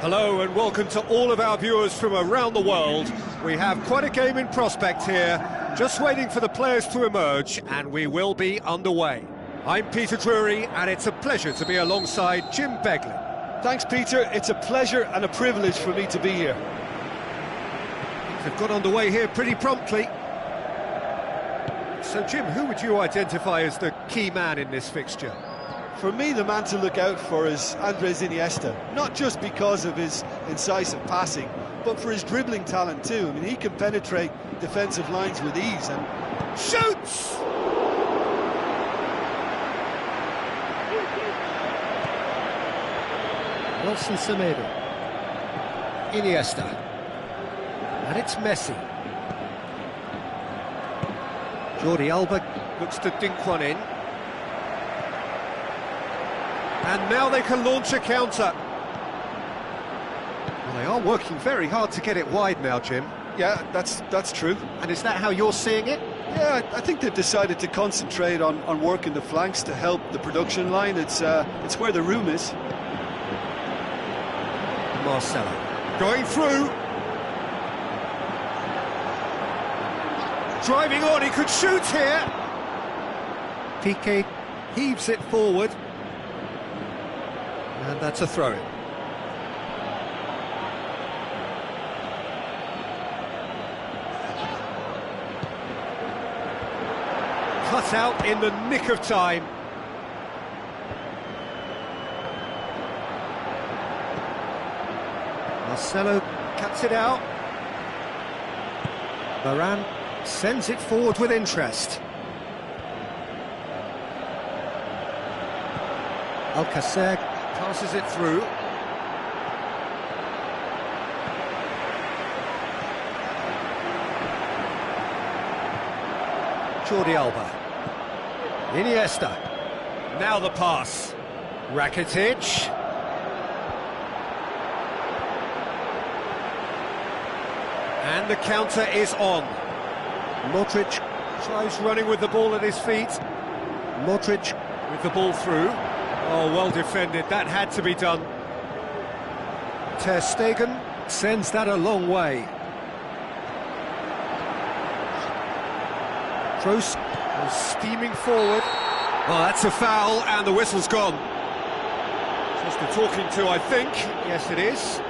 Hello and welcome to all of our viewers from around the world. We have quite a game in prospect here, just waiting for the players to emerge, and we will be underway. I'm Peter Drury, and it's a pleasure to be alongside Jim Beglin. Thanks, Peter. It's a pleasure and a privilege for me to be here. Things have got underway here pretty promptly. So, Jim, who would you identify as the key man in this fixture? For me, the man to look out for is Andres Iniesta, not just because of his incisive passing, but for his dribbling talent too. I mean, he can penetrate defensive lines with ease and shoots! Nelson Semedo. Iniesta. And it's Messi. Jordi Alba looks to dink one in. And now they can launch a counter. Well, they are working very hard to get it wide now, Jim. Yeah, that's true. And is that how you're seeing it? Yeah, I think they've decided to concentrate on working the flanks to help the production line. It's where the room is. Marcelo going through. Driving on, he could shoot here. Piqué heaves it forward. And that's a throw-in. Cut out in the nick of time. Marcelo cuts it out. Varane sends it forward with interest. Alcacer passes it through. Jordi Alba. Iniesta. Now the pass. Rakitic. And the counter is on. Modric tries running with the ball at his feet. Modric with the ball through. Oh, well defended, that had to be done. Ter Stegen sends that a long way. Kroos was steaming forward. Oh, that's a foul, and the whistle's gone. Just a talking to, I think. Yes, it is.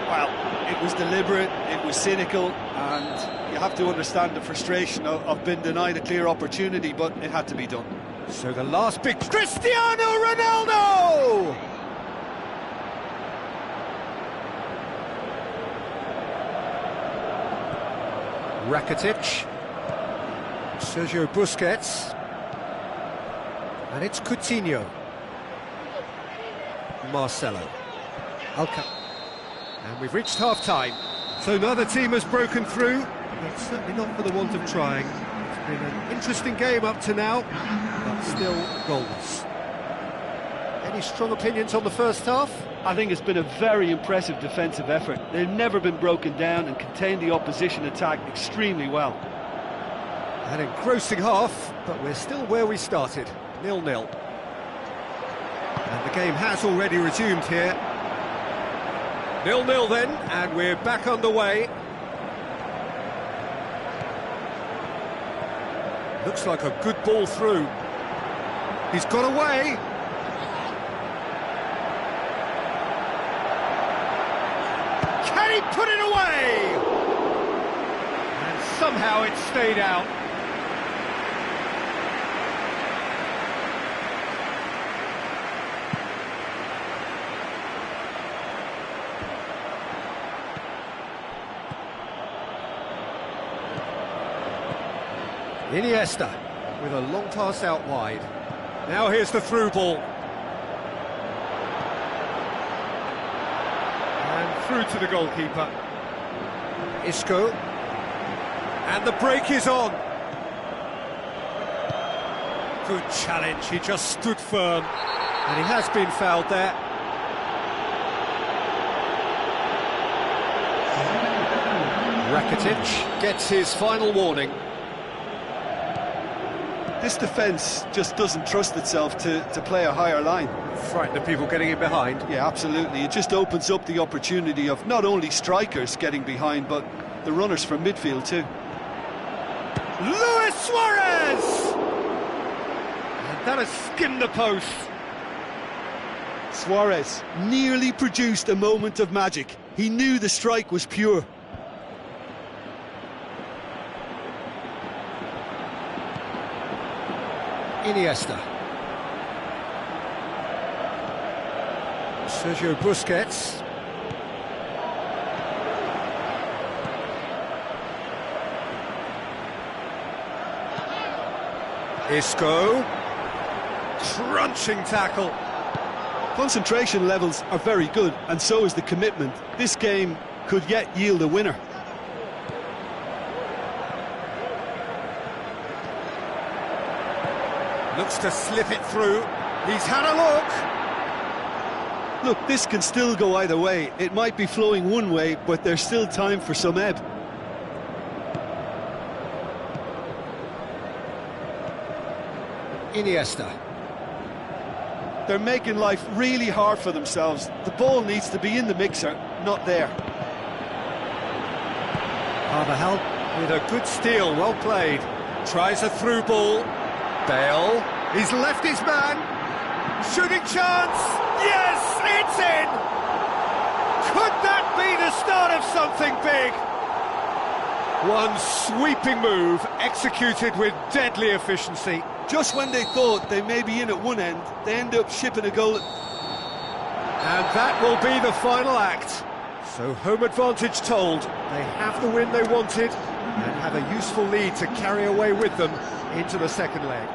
Well, it was deliberate, it was cynical, and you have to understand the frustration of being denied a clear opportunity, but it had to be done. So the last big... Cristiano Ronaldo! Rakitic. Sergio Busquets. And it's Coutinho. Marcelo. And we've reached half-time. So neither team has broken through, but certainly not for the want of trying. It's been an interesting game up to now, but still goalless. Any strong opinions on the first half? I think it's been a very impressive defensive effort. They've never been broken down and contained the opposition attack extremely well. An engrossing half, but we're still where we started, 0-0. And the game has already resumed here. 0-0 then, and we're back underway. Looks like a good ball through. He's got away. Can he put it away? And somehow it stayed out. Iniesta with a long pass out wide. Now here's the through ball. And through to the goalkeeper. Isco. And the break is on. Good challenge, he just stood firm. And he has been fouled there. Rakitic gets his final warning. This defence just doesn't trust itself to play a higher line. Frightened of people getting in behind. Yeah, absolutely. It just opens up the opportunity of not only strikers getting behind, but the runners from midfield too. Luis Suarez! And that has skimmed the post. Suarez nearly produced a moment of magic. He knew the strike was pure. Iniesta. Sergio Busquets. Isco. Crunching tackle. Concentration levels are very good, and so is the commitment. This game could yet yield a winner. Looks to slip it through. He's had a look. Look, this can still go either way. It might be flowing one way, but there's still time for some ebb. Iniesta. They're making life really hard for themselves. The ball needs to be in the mixer, not there. Carvajal with a good steal, well played. Tries a through ball. Bale, he's left his man. Shooting chance. Yes, it's in. Could that be the start of something big? One sweeping move, executed with deadly efficiency. Just when they thought they may be in at one end, they end up shipping a goal. And that will be the final act. So home advantage told. They have the win they wanted and have a useful lead to carry away with them into the second leg.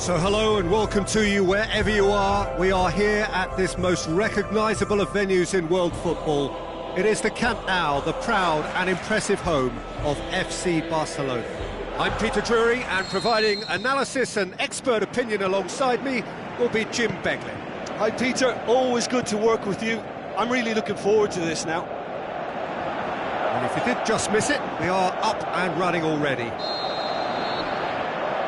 So hello and welcome to you wherever you are. We are here at this most recognisable of venues in world football. It is the Camp Nou, the proud and impressive home of FC Barcelona. I'm Peter Drury, and providing analysis and expert opinion alongside me will be Jim Beglin. Hi Peter, always good to work with you. I'm really looking forward to this now. And if you did just miss it, we are up and running already.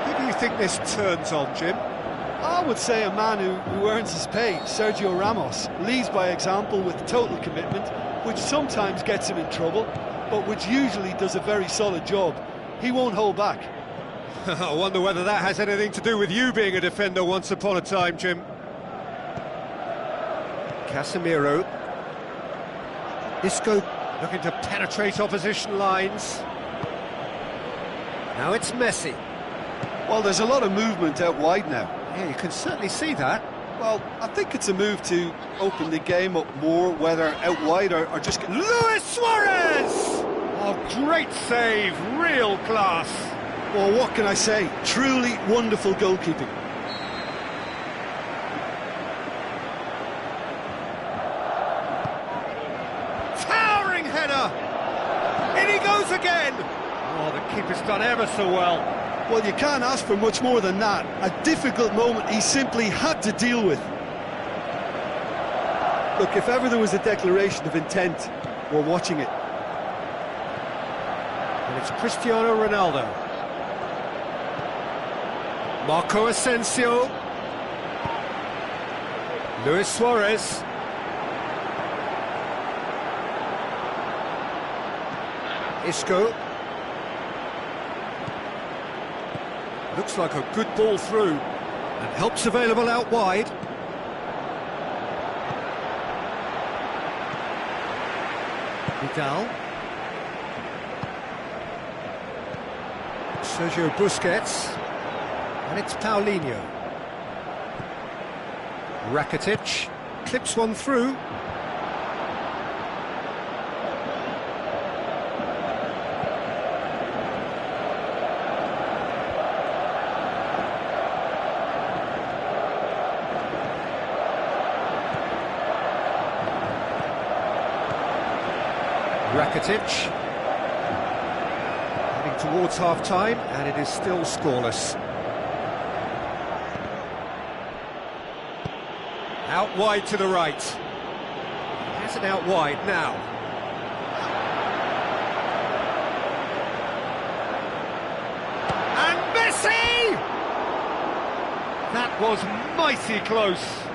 Who do you think this turns on, Jim? I would say a man who earns his pay, Sergio Ramos, leads by example with total commitment, which sometimes gets him in trouble, but which usually does a very solid job. He won't hold back. I wonder whether that has anything to do with you being a defender once upon a time, Jim. Casemiro. Isco looking to penetrate opposition lines. Now it's Messi. Well, there's a lot of movement out wide now. Yeah, you can certainly see that. Well, I think it's a move to open the game up more, whether out wide or just... Luis Suarez! Oh, great save, real class. Well, what can I say? Truly wonderful goalkeeping. Towering header! In he goes again! Oh, the keeper's done ever so well. Well, you can't ask for much more than that. A difficult moment he simply had to deal with. Look, if ever there was a declaration of intent, we're watching it. And it's Cristiano Ronaldo. Marco Asensio. Luis Suarez. Isco. Looks like a good ball through, and help's available out wide. Vidal. Sergio Busquets. And it's Paulinho. Rakitic clips one through. Rakitic heading towards half-time, and it is still scoreless. Out wide to the right. Has it out wide now. And Messi! That was mighty close.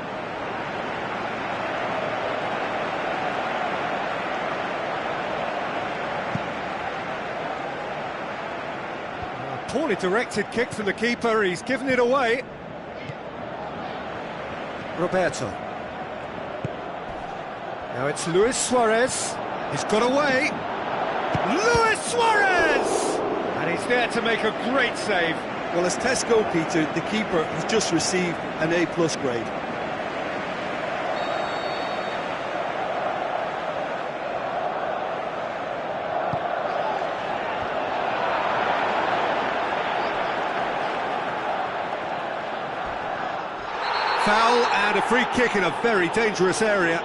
Poorly directed kick from the keeper, he's given it away. Roberto. Now it's Luis Suarez. He's got away. Luis Suarez! And he's there to make a great save. Well, as tests go, Peter, the keeper has just received an A+ grade. Foul and a free kick in a very dangerous area.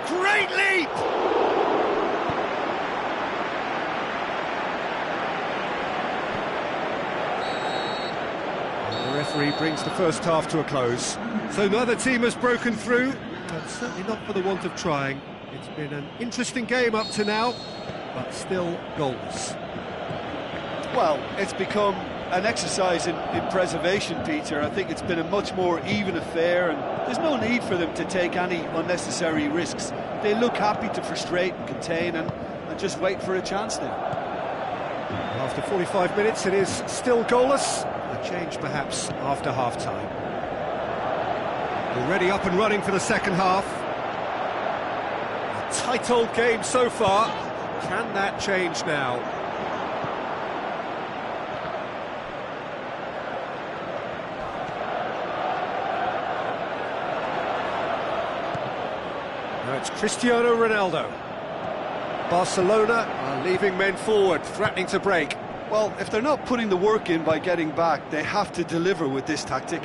Great leap! And the referee brings the first half to a close. So neither team has broken through, but certainly not for the want of trying. It's been an interesting game up to now, but still goalless. Well, it's become an exercise in preservation, Peter. I think it's been a much more even affair, and there's no need for them to take any unnecessary risks. They look happy to frustrate and contain and just wait for a chance now. After 45 minutes, it is still goalless. A change perhaps after half-time. Already up and running for the second half. Tight old game so far. Can that change now? Now it's Cristiano Ronaldo. Barcelona are leaving men forward, threatening to break. Well, if they're not putting the work in by getting back, they have to deliver with this tactic.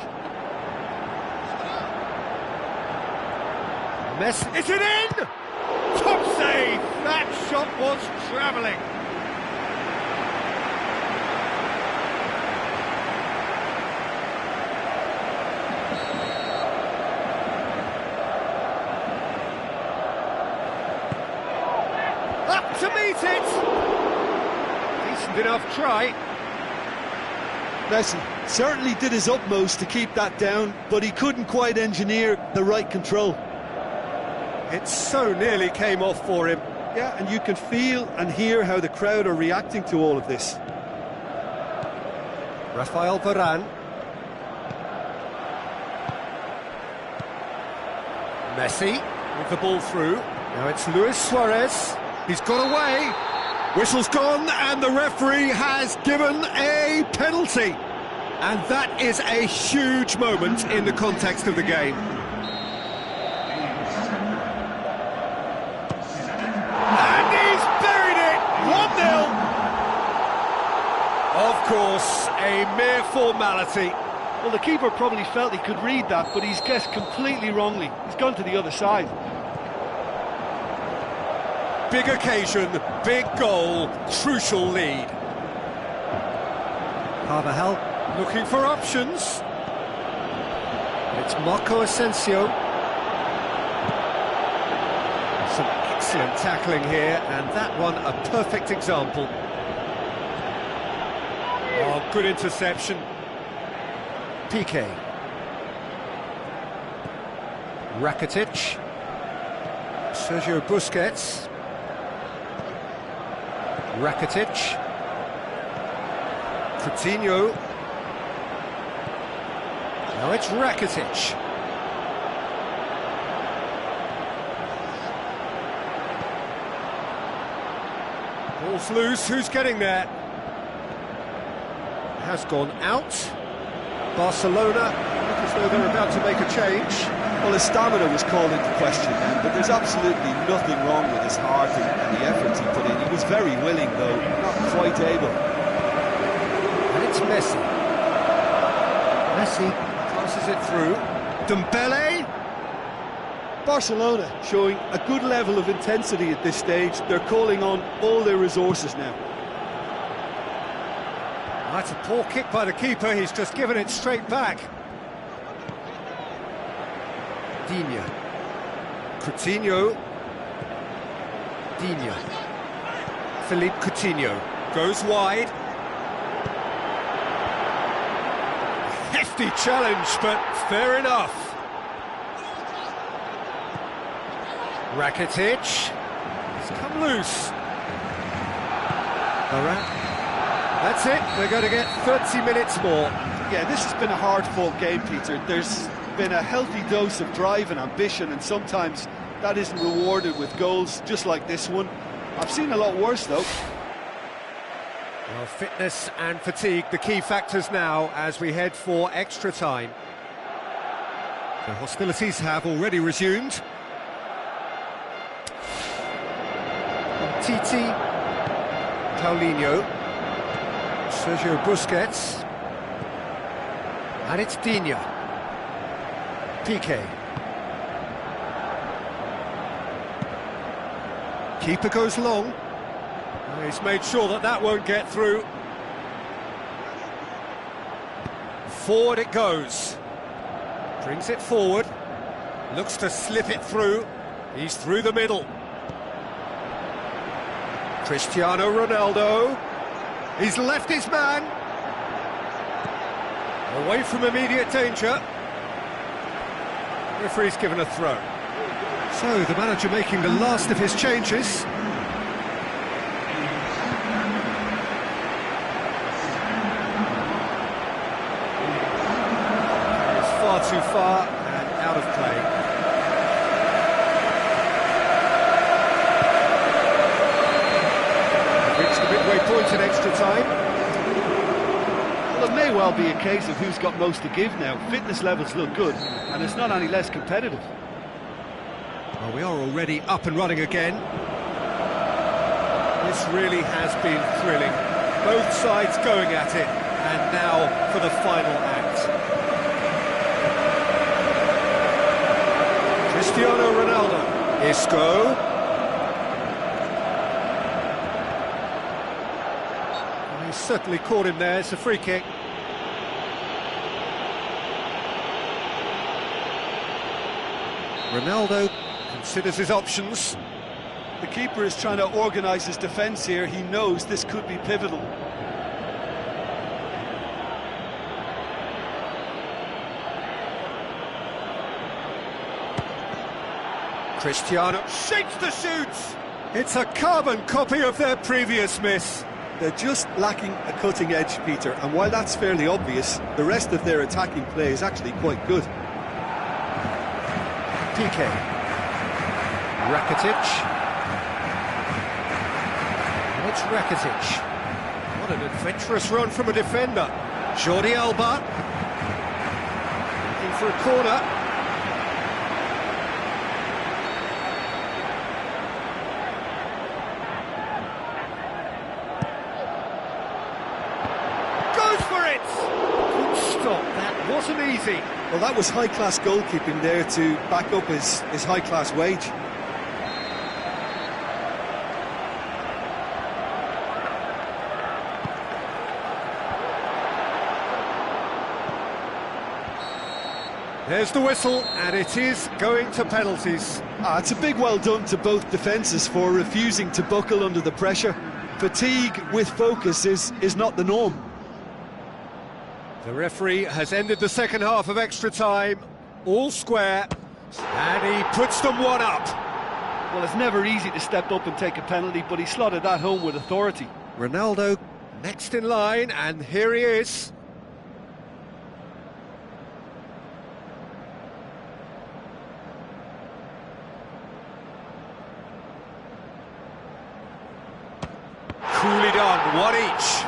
Messi, is it in? Top save! That shot was travelling. Up to meet it! Decent enough try. Messi certainly did his utmost to keep that down, but he couldn't quite engineer the right control. It so nearly came off for him. Yeah, and you can feel and hear how the crowd are reacting to all of this. Rafael Varane. Messi with the ball through. Now it's Luis Suarez. He's got away. Whistle's gone, and the referee has given a penalty. And that is a huge moment in the context of the game. And he's buried it! 1-0. Of course, a mere formality. Well, the keeper probably felt he could read that, but he's guessed completely wrongly. He's gone to the other side. Big occasion, big goal, crucial lead. Carvajal looking for options. It's Marco Asensio. Some excellent tackling here, and that one a perfect example. Oh, good interception. Piqué. Rakitic. Sergio Busquets. Rakitic. Coutinho. Now it's Rakitic. Ball's loose, who's getting there? Has gone out. Barcelona look as though they're about to make a change. Well, his stamina was called into question then, but there's absolutely nothing wrong with his heart and the efforts he put in. He was very willing, though, not quite able. And it's Messi. Messi passes it through. Dembele. Barcelona showing a good level of intensity at this stage. They're calling on all their resources now. That's a poor kick by the keeper, he's just given it straight back. Digne. Coutinho. Digne. Philippe Coutinho goes wide. Hefty challenge, but fair enough. Rakitic. He's come loose. Varane. That's it, they're going to get 30 minutes more. Yeah, this has been a hard-fought game, Peter. There's been a healthy dose of drive and ambition, and sometimes that isn't rewarded with goals just like this one. I've seen a lot worse, though. Well, fitness and fatigue, the key factors now as we head for extra time. The hostilities have already resumed. Titi, Paulinho, Sergio Busquets, and it's Digne. Piqué. Keeper goes long. He's made sure that that won't get through. Forward it goes. Brings it forward. Looks to slip it through. He's through the middle. Cristiano Ronaldo. He's left his man. Away from immediate danger. Referee's given a throw. So the manager making the last of his changes. It's far too far and out of play. Reached the midway point in extra time. Well, it may well be a case of who's got most to give now. Fitness levels look good, and it's not any less competitive. Well, we are already up and running again. This really has been thrilling. Both sides going at it, and now for the final act. Cristiano Ronaldo. Isco. He certainly caught him there. It's a free kick. Ronaldo considers his options. The keeper is trying to organise his defence here. He knows this could be pivotal. Cristiano shakes the shoots. It's a carbon copy of their previous miss. They're just lacking a cutting edge, Peter, and while that's fairly obvious, the rest of their attacking play is actually quite good. PK. Rakitic. And it's Rakitic. What an adventurous run from a defender. Jordi Alba. Looking for a corner. Goes for it! Good stop, that wasn't easy. Well, that was high-class goalkeeping there to back up his high-class wage. There's the whistle, and it is going to penalties. It's a big well done to both defences for refusing to buckle under the pressure. Fatigue with focus is not the norm. The referee has ended the second half of extra time, all square, and he puts them one up. Well, it's never easy to step up and take a penalty, but he slotted that home with authority. Ronaldo next in line, and here he is. Coolly done, one each.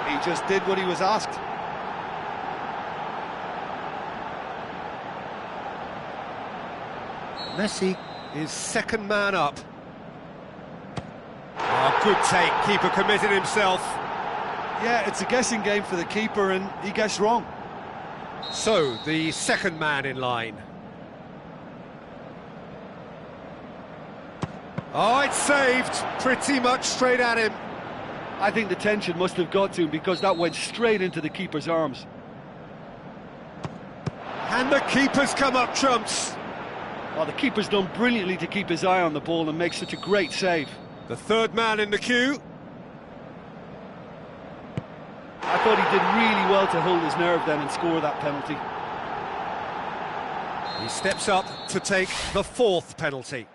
He just did what he was asked. Messi is second man up. Oh, good take, keeper committed himself. Yeah, it's a guessing game for the keeper and he guessed wrong. So, the second man in line. Oh, it's saved, pretty much straight at him. I think the tension must have got to him because that went straight into the keeper's arms. And the keeper's come up trumps. Oh, the keeper's done brilliantly to keep his eye on the ball and make such a great save. The third man in the queue. I thought he did really well to hold his nerve then and score that penalty. He steps up to take the fourth penalty.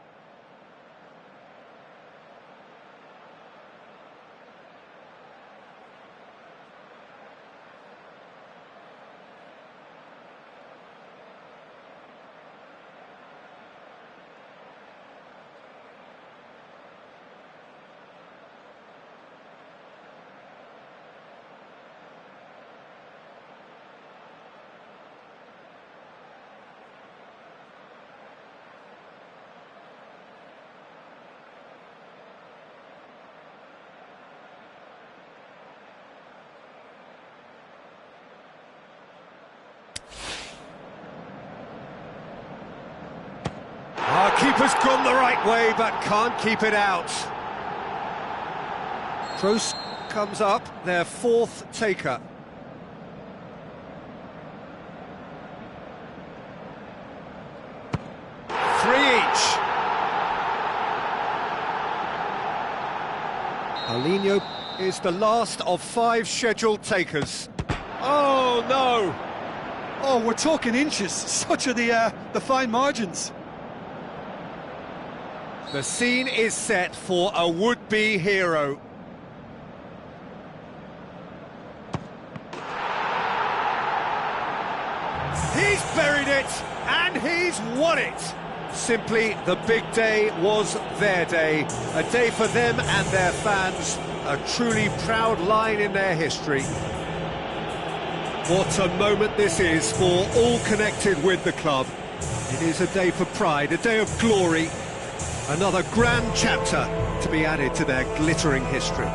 Keeper's gone the right way, but can't keep it out. Kroos comes up, their fourth taker. Three each. Paulinho is the last of 5 scheduled takers. Oh, no! Oh, we're talking inches. Such are the fine margins. The scene is set for a would-be hero. He's buried it, and he's won it. Simply, the big day was their day. A day for them and their fans. A truly proud line in their history. What a moment this is for all connected with the club. It is a day for pride, a day of glory, another grand chapter to be added to their glittering history.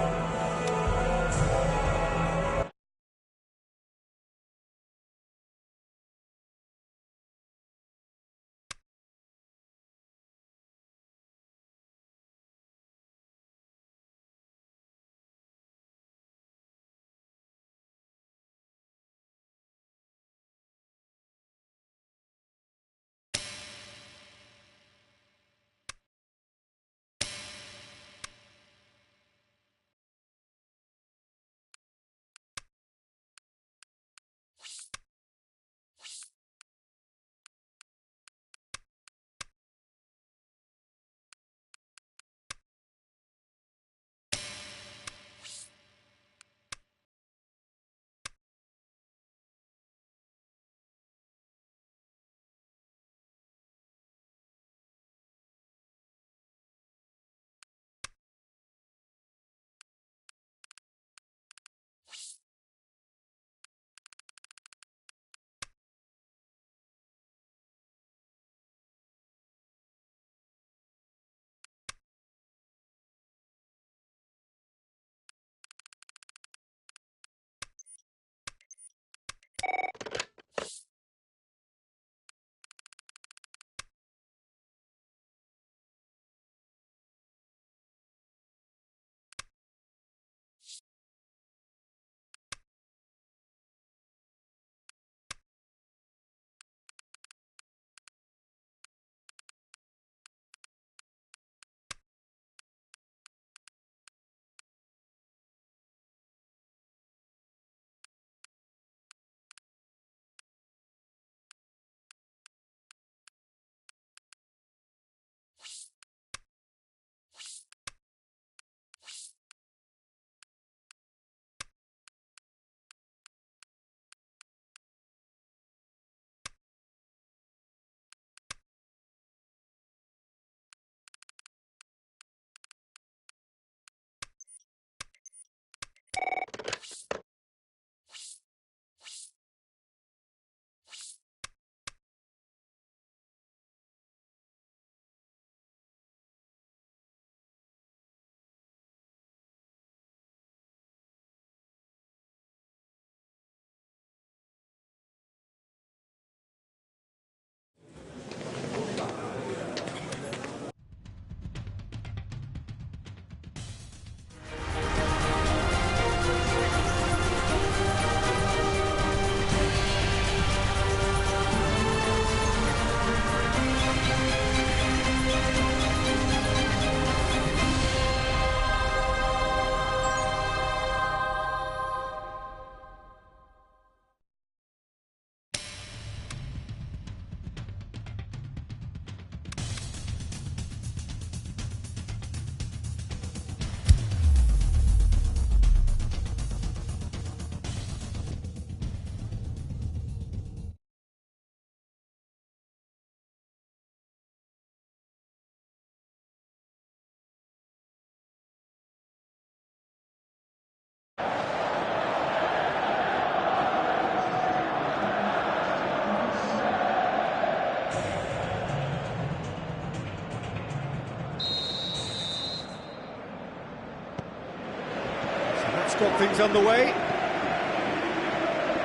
Got things underway.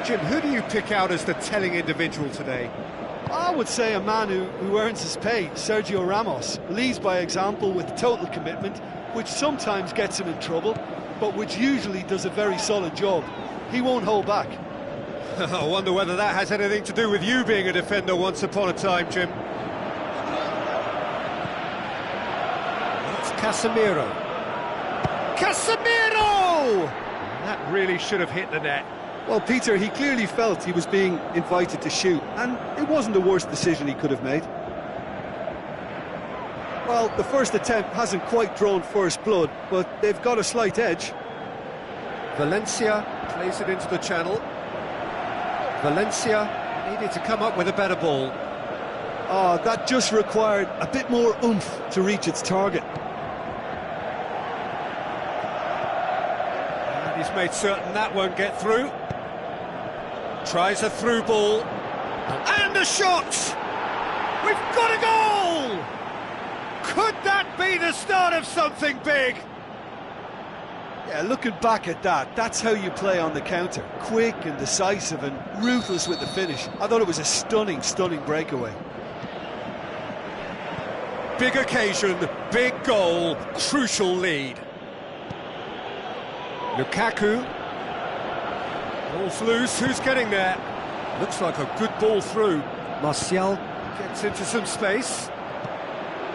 Jim, who do you pick out as the telling individual today? I would say a man who earns his pay, Sergio Ramos. Leads by example with total commitment, which sometimes gets him in trouble, but which usually does a very solid job. He won't hold back. I wonder whether that has anything to do with you being a defender once upon a time, Jim. It's Casemiro. Casemiro! That really should have hit the net. Well, Peter, he clearly felt he was being invited to shoot, and it wasn't the worst decision he could have made. Well, the first attempt hasn't quite drawn first blood, but they've got a slight edge. Valencia plays it into the channel. Valencia needed to come up with a better ball. Oh, that just required a bit more oomph to reach its target. And he's made certain that won't get through. Tries a through ball. And a shot! We've got a goal! Could that be the start of something big? Yeah, looking back at that, that's how you play on the counter. Quick and decisive and ruthless with the finish. I thought it was a stunning, stunning breakaway. Big occasion, big goal, crucial lead. Lukaku. Ball's loose, who's getting there? Looks like a good ball through. Martial gets into some space.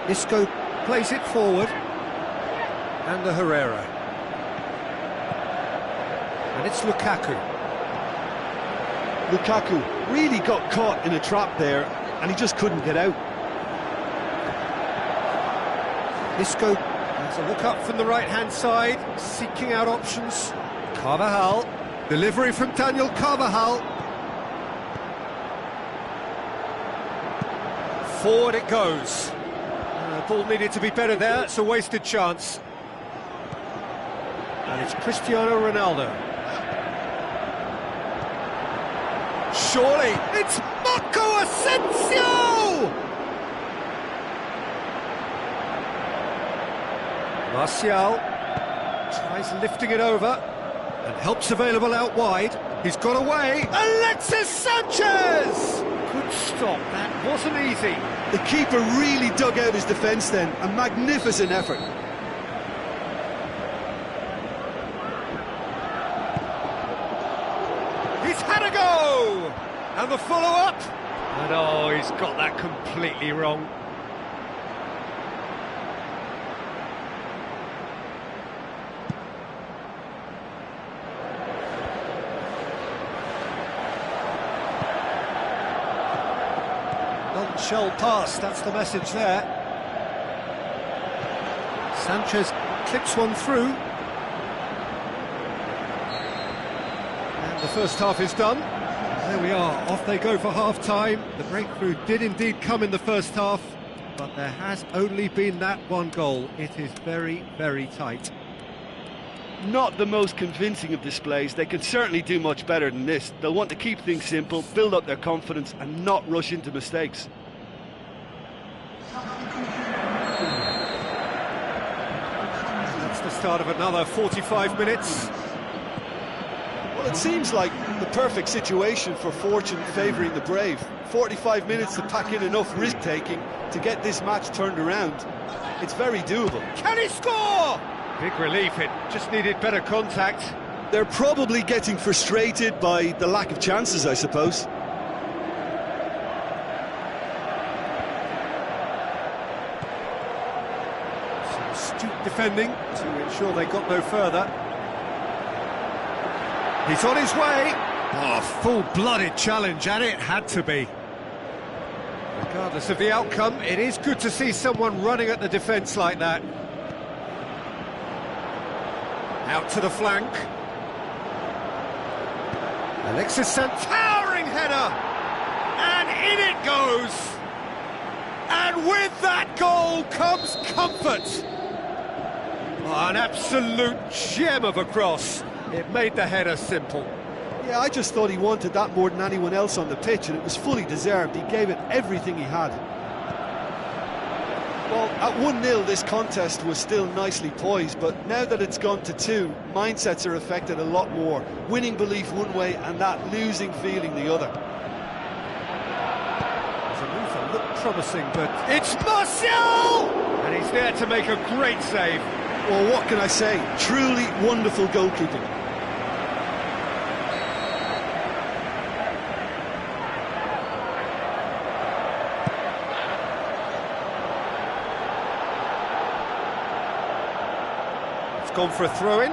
Isco plays it forward. And the Herrera. And it's Lukaku. Lukaku really got caught in a trap there, and he just couldn't get out. Isco has a look up from the right-hand side, seeking out options. Carvajal, delivery from Daniel Carvajal. Forward it goes. Ball needed to be better there, it's a wasted chance. And it's Cristiano Ronaldo. Surely, it's Marco Asensio! Martial tries lifting it over, and help's available out wide. He's got away. Alexis Sanchez! Good stop, that wasn't easy. The keeper really dug out his defence then, a magnificent effort. He's had a go! And the follow-up. And oh, he's got that completely wrong. Non-shell pass, that's the message there. Sanchez clips one through. And the first half is done. There we are, off they go for half-time. The breakthrough did indeed come in the first half, but there has only been that one goal. It is very, very tight. Not the most convincing of displays. They could certainly do much better than this. They'll want to keep things simple, build up their confidence and not rush into mistakes. That's the start of another 45 minutes. Well, it seems like the perfect situation for fortune favouring the brave. 45 minutes to pack in enough risk-taking to get this match turned around. It's very doable. Can he score? Big relief, it just needed better contact. They're probably getting frustrated by the lack of chances, I suppose. Some astute defending to ensure they got no further. He's on his way. Oh, full-blooded challenge, and it had to be. Regardless of the outcome, it is good to see someone running at the defence like that. Out to the flank. Alexis Sanchez, towering header! And in it goes! And with that goal comes comfort! Oh, an absolute gem of a cross. It made the header simple. Yeah, I just thought he wanted that more than anyone else on the pitch, and it was fully deserved. He gave it everything he had. Well, at 1-0, this contest was still nicely poised, but now that it's gone to 2, mindsets are affected a lot more. Winning belief one way and that losing feeling the other. Zamufa looked promising, but it's Martial! And he's there to make a great save. Well, what can I say? Truly wonderful goalkeeping. Gone for a throw-in.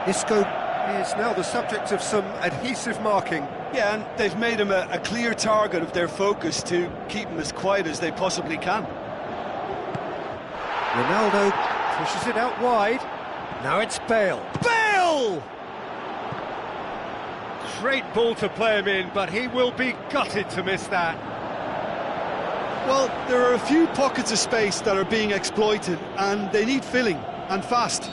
Isco is now the subject of some adhesive marking. Yeah, and they've made him a clear target of their focus to keep him as quiet as they possibly can. Ronaldo pushes it out wide. Now it's Bale. Bale! Great ball to play him in, but he will be gutted to miss that. Well, there are a few pockets of space that are being exploited, and they need filling, and fast.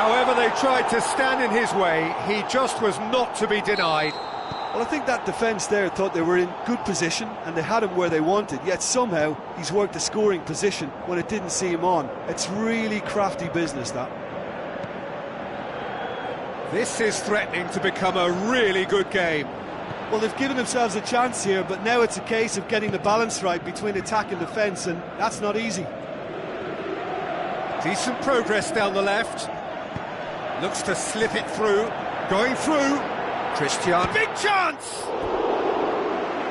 However they tried to stand in his way, he just was not to be denied. Well, I think that defence there thought they were in good position and they had him where they wanted, yet somehow he's worked a scoring position when it didn't see him on. It's really crafty business, that. This is threatening to become a really good game. Well, they've given themselves a chance here, but now it's a case of getting the balance right between attack and defence, and that's not easy. Decent progress down the left. Looks to slip it through. Going through. Christian. Big chance!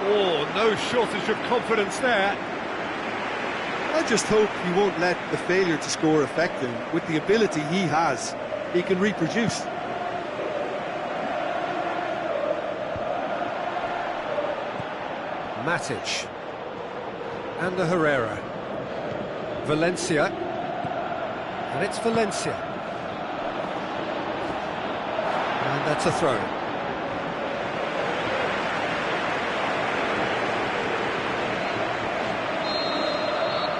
Oh, no shortage of confidence there. I just hope he won't let the failure to score affect him. With the ability he has, he can reproduce. Matic. And the Herrera. Valencia. And it's Valencia. And that's a throw.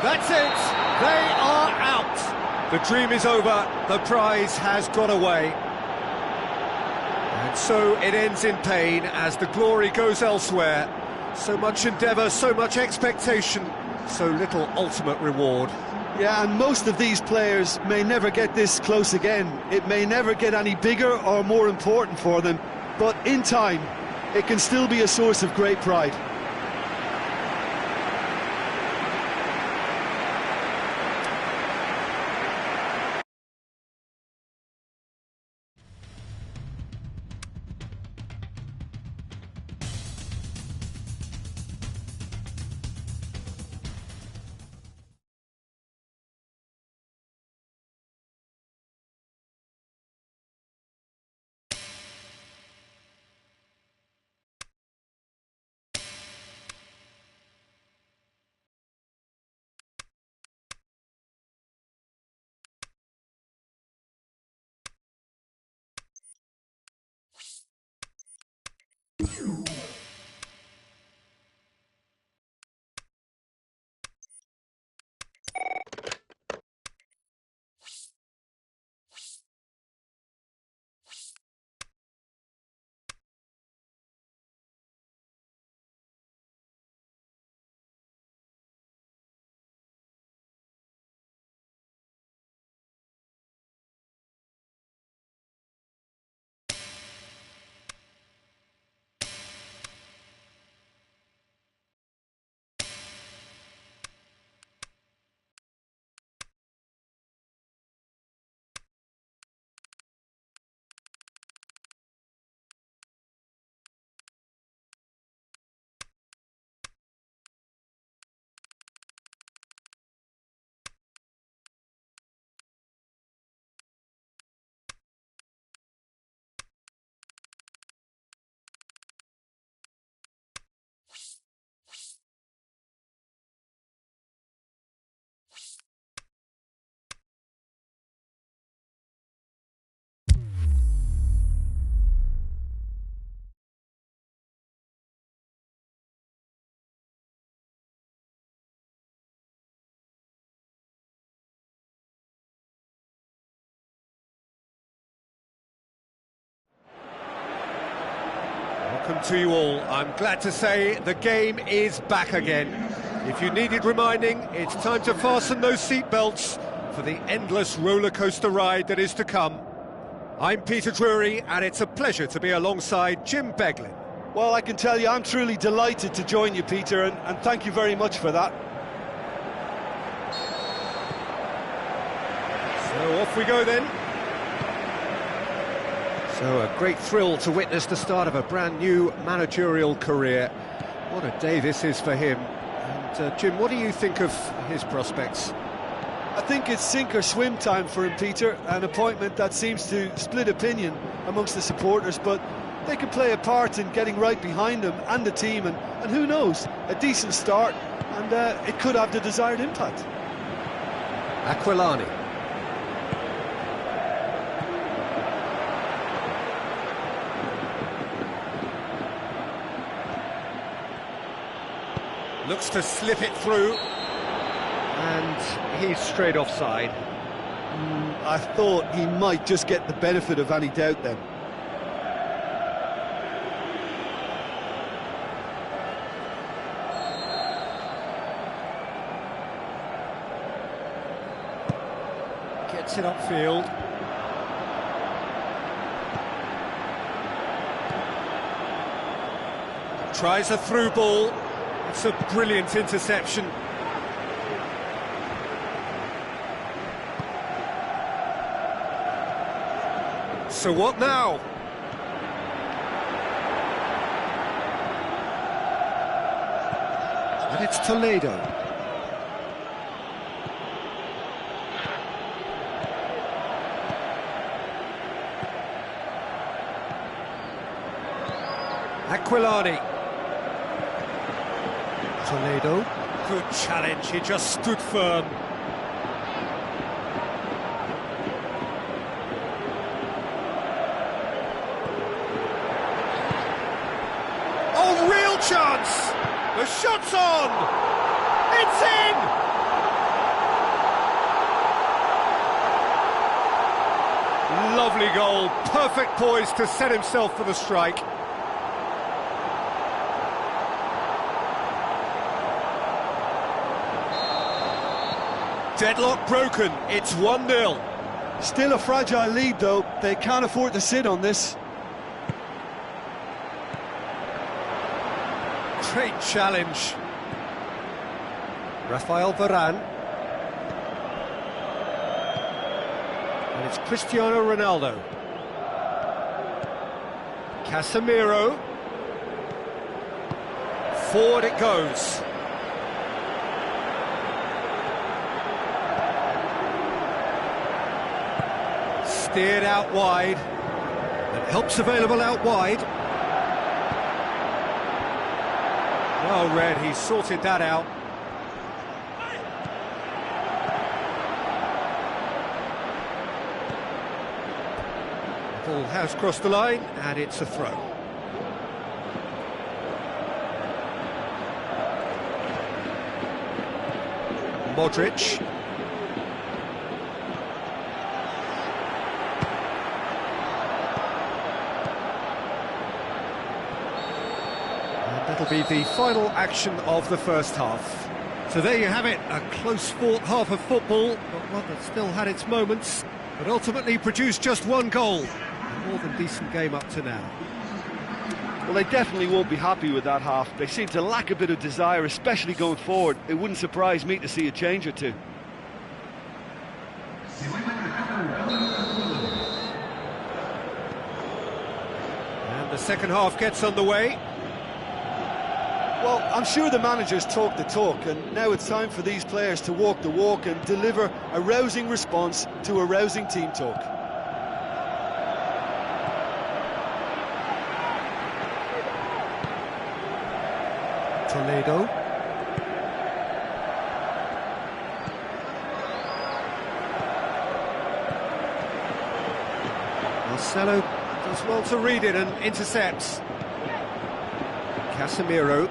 That's it! They are out! The dream is over, the prize has got away. And so it ends in pain as the glory goes elsewhere. So much endeavour, so much expectation, so little ultimate reward. Yeah, and most of these players may never get this close again. It may never get any bigger or more important for them, but in time, it can still be a source of great pride. Welcome to you all. I'm glad to say the game is back again. If you needed reminding, it's time to fasten those seatbelts for the endless roller coaster ride that is to come. I'm Peter Drury, and it's a pleasure to be alongside Jim Beglin. Well, I can tell you I'm truly delighted to join you, Peter, and thank you very much for that. So off we go then. So a great thrill to witness the start of a brand new managerial career. What a day this is for him. And Jim, what do you think of his prospects? I think it's sink or swim time for him, Peter, an appointment that seems to split opinion amongst the supporters, but they can play a part in getting right behind him and the team, and who knows, a decent start, and it could have the desired impact. Aquilani. Looks to slip it through, and he's straight offside. I thought he might just get the benefit of any doubt then. Gets it upfield. Tries a through ball. It's a brilliant interception. So what now? And it's Toledo. Aquilani. Toledo. Good challenge, he just stood firm. Oh, real chance! The shot's on! It's in! Lovely goal, perfect poise to set himself for the strike. Deadlock broken, it's 1-0. Still a fragile lead though, they can't afford to sit on this. Great challenge. Rafael Varane. And it's Cristiano Ronaldo. Casemiro. Forward it goes. Steered out wide, and help's available out wide. Well read, he sorted that out. Ball has crossed the line, and it's a throw. Modric. That'll be the final action of the first half. So there you have it, a close-fought half of football, but one that still had its moments, but ultimately produced just one goal. A more than decent game up to now. Well, they definitely won't be happy with that half. They seem to lack a bit of desire, especially going forward. It wouldn't surprise me to see a change or two. And the second half gets underway. Well, I'm sure the managers talk the talk, and now it's time for these players to walk the walk and deliver a rousing response to a rousing team talk. Toledo. Marcelo does well to read it and intercepts. Casemiro.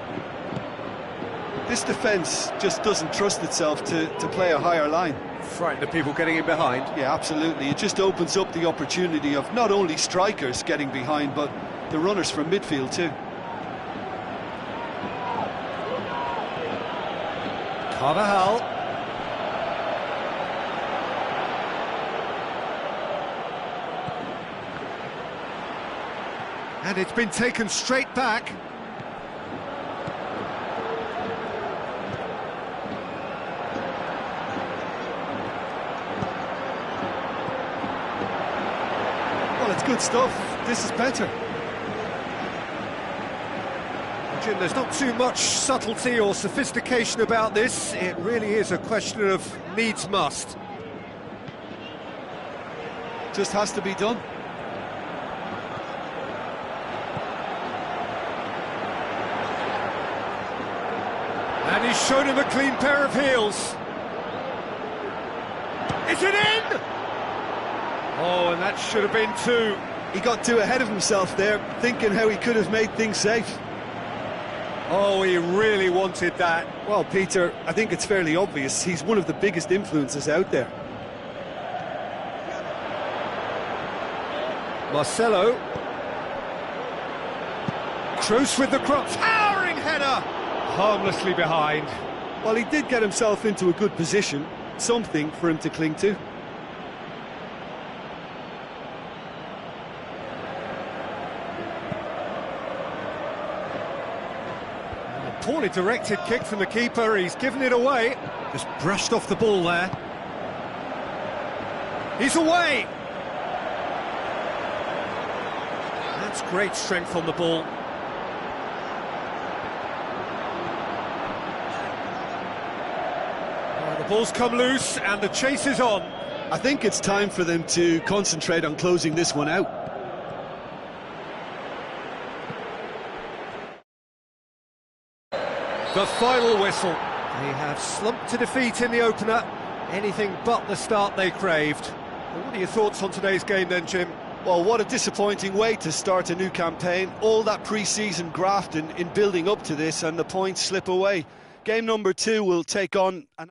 This defence just doesn't trust itself to play a higher line. Frightened of people getting in behind. Yeah, absolutely. It just opens up the opportunity of not only strikers getting behind, but the runners from midfield too. Carvajal. And it's been taken straight back. Well, it's good stuff. This is better. Jim, there's not too much subtlety or sophistication about this. It really is a question of needs must. Just has to be done. And he's shown him a clean pair of heels. Is it in? Oh, and that should have been two. He got too ahead of himself there, thinking how he could have made things safe. Oh, he really wanted that. Well, Peter, I think it's fairly obvious he's one of the biggest influences out there. Marcelo. Kroos with the cross. Towering header! Harmlessly behind. Well, he did get himself into a good position. Something for him to cling to. Poorly directed kick from the keeper, he's given it away. Just brushed off the ball there. He's away! That's great strength on the ball. The ball's come loose and the chase is on. I think it's time for them to concentrate on closing this one out. The final whistle. They have slumped to defeat in the opener. Anything but the start they craved. What are your thoughts on today's game then, Jim? Well, what a disappointing way to start a new campaign. All that pre-season grafting in building up to this, and the points slip away. Game number 2 will take on an